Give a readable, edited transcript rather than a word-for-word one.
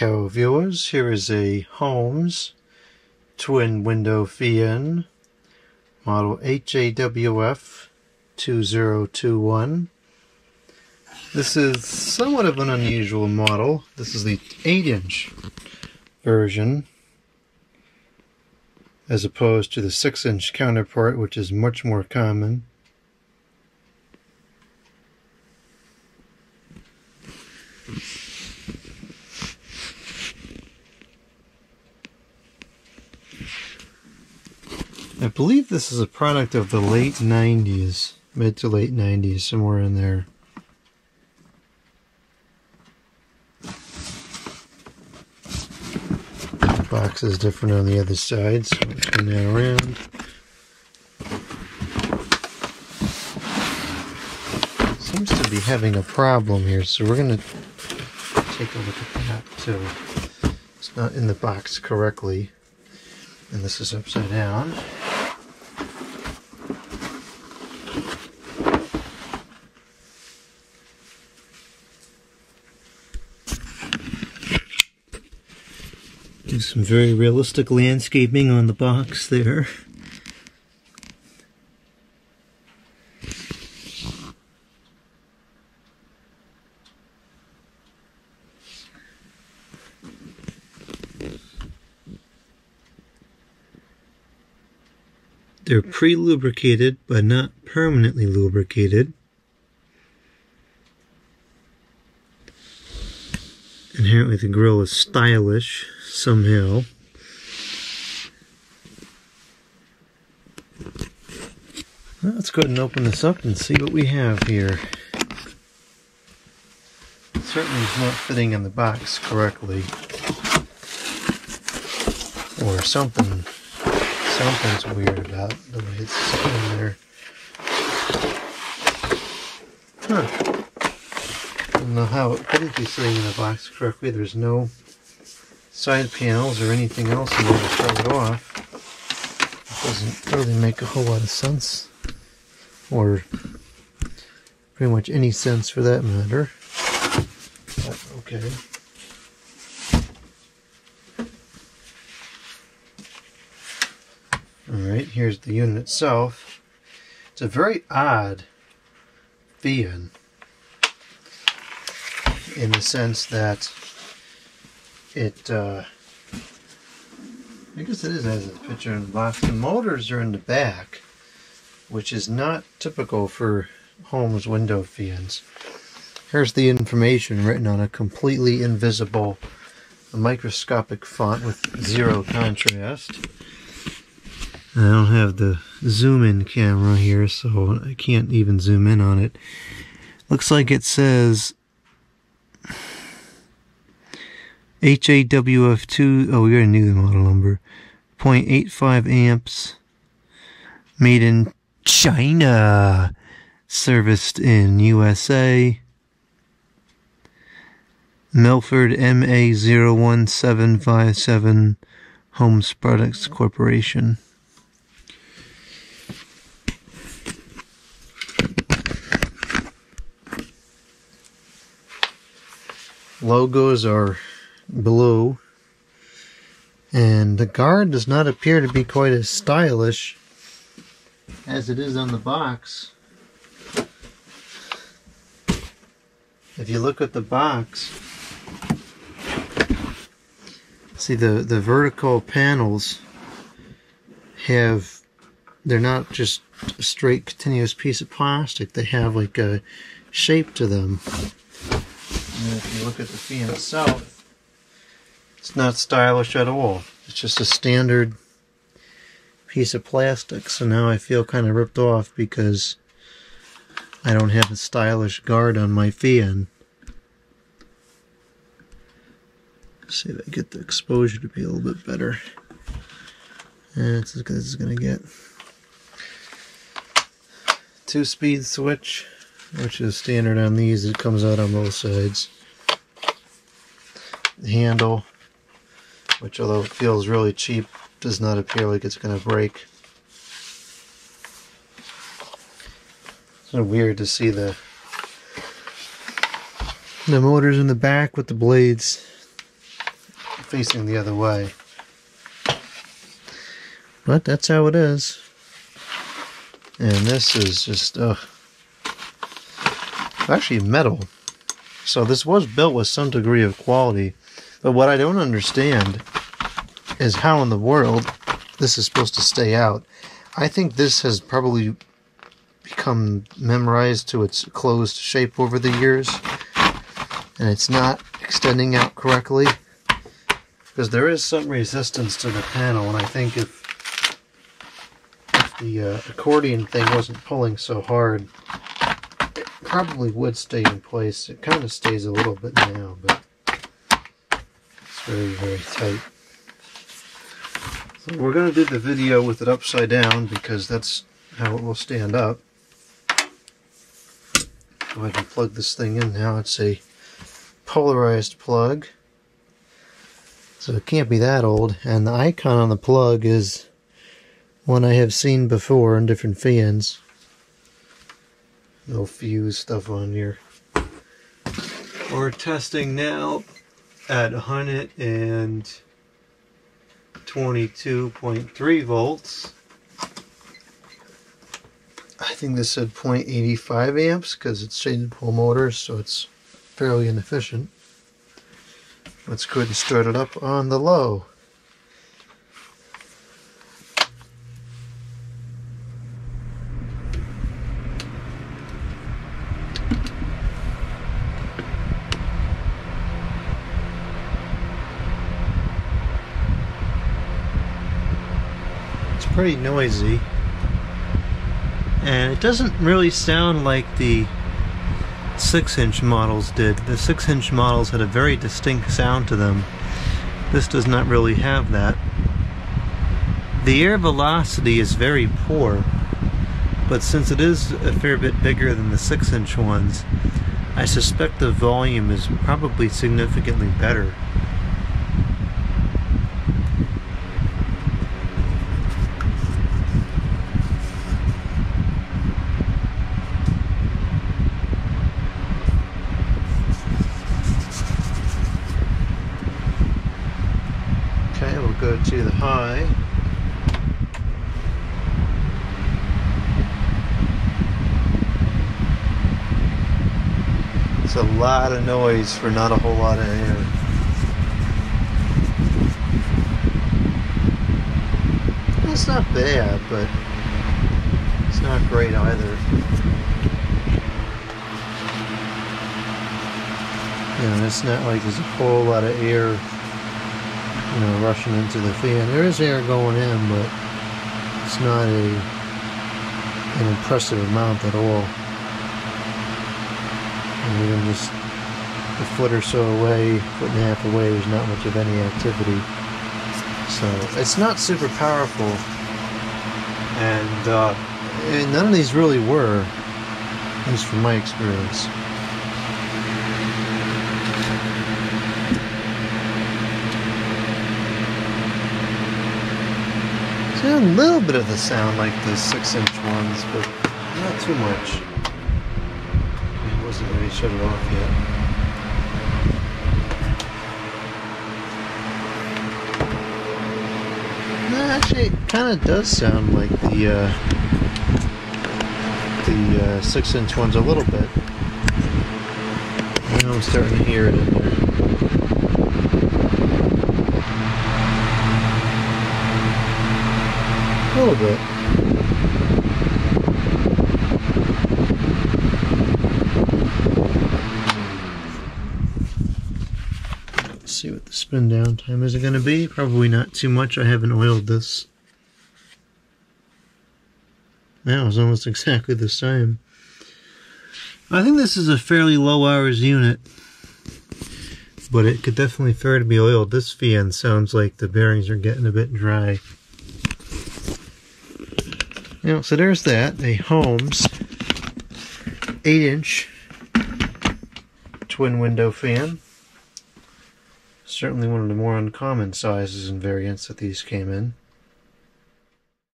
Hello viewers, here is a Holmes twin window fan, model HAWF2020. This is somewhat of an unusual model. This is the 8-inch version, as opposed to the 6-inch counterpart, which is much more common. I believe this is a product of the late 90s, mid to late 90s, somewhere in there. The box is different on the other side, so we'll turn that around. Seems to be having a problem here, so we're going to take a look at that too. It's not in the box correctly, and this is upside down. Do some very realistic landscaping on the box there. They're pre-lubricated, but not permanently lubricated. Inherently the grill is stylish somehow. Well, let's go ahead and open this up and see what we have here. It certainly is not fitting in the box correctly. Or something's weird about the way it's sitting there. Huh. I don't know how it couldn't be sitting in the box correctly. There's no side panels or anything else in there to show it off. It doesn't really make a whole lot of sense, or pretty much any sense for that matter. But okay. Alright, here's the unit itself. It's a very odd fan, in the sense that it, I guess it is as a picture in the box. The motors are in the back, which is not typical for Holmes window fans. Here's the information written on a completely invisible microscopic font with zero contrast. I don't have the zoom in camera here, so I can't even zoom in on it. Looks like it says HAWF2, oh, we already knew the model number, 0.85 amps, made in China, serviced in USA, Milford MA01757, Holmes Products Corporation. Logos are below, and the guard does not appear to be quite as stylish as it is on the box. If you look at the box, see the vertical panels they're not just a straight continuous piece of plastic, they have like a shape to them. And if you look at the fan itself, it's not stylish at all. It's just a standard piece of plastic. So now I feel kind of ripped off because I don't have a stylish guard on my fan. Let's see if I get the exposure to be a little bit better. And it's as good as it's going to get. 2-speed switch, which is standard on these. It comes out on both sides. The handle, which although it feels really cheap, does not appear like it's going to break. It's kind of weird to see the motors in the back with the blades. facing the other way. But that's how it is. And this is just, actually metal. So this was built with some degree of quality. But what I don't understand is how in the world this is supposed to stay out. I think this has probably become memorized to its closed shape over the years, and it's not extending out correctly, because there is some resistance to the panel, and I think if the accordion thing wasn't pulling so hard, it probably would stay in place. It kind of stays a little bit now, but it's very, very tight. So we're going to do the video with it upside down because that's how it will stand up. Go ahead and plug this thing in now. It's a polarized plug, so it can't be that old, and the icon on the plug is one I have seen before in different fans. No fuse stuff on here. We're testing now at 122.3 volts. I think this said 0.85 amps because it's shaded pole motors, so it's fairly inefficient. Let's go ahead and start it up on the low. It's pretty noisy. And it doesn't really sound like the 6-inch models did. The 6-inch models had a very distinct sound to them. This does not really have that. The air velocity is very poor, but since it is a fair bit bigger than the 6-inch ones, I suspect the volume is probably significantly better. Okay, we'll go to the high. It's a lot of noise for not a whole lot of air. It's not bad, but it's not great either. You know, it's not like there's a whole lot of air, you know, rushing into the fan. There is air going in, but it's not an impressive amount at all. And even just a foot or so away, foot and a half away, there's not much of any activity. So it's not super powerful, and none of these really were, at least from my experience. A little bit of the sound like the 6-inch ones, but not too much. I wasn't ready to shut it off yet. No, actually, it kind of does sound like the 6-inch ones a little bit. Now I'm starting to hear it in there. A little bit. Let's see what the spin down time is going to be. Probably not too much. I haven't oiled this. That was almost exactly the same. I think this is a fairly low hours unit, but it could definitely fair to be oiled. This fan sounds like the bearings are getting a bit dry. Now, so there's that, a Holmes 8-inch twin window fan. Certainly one of the more uncommon sizes and variants that these came in.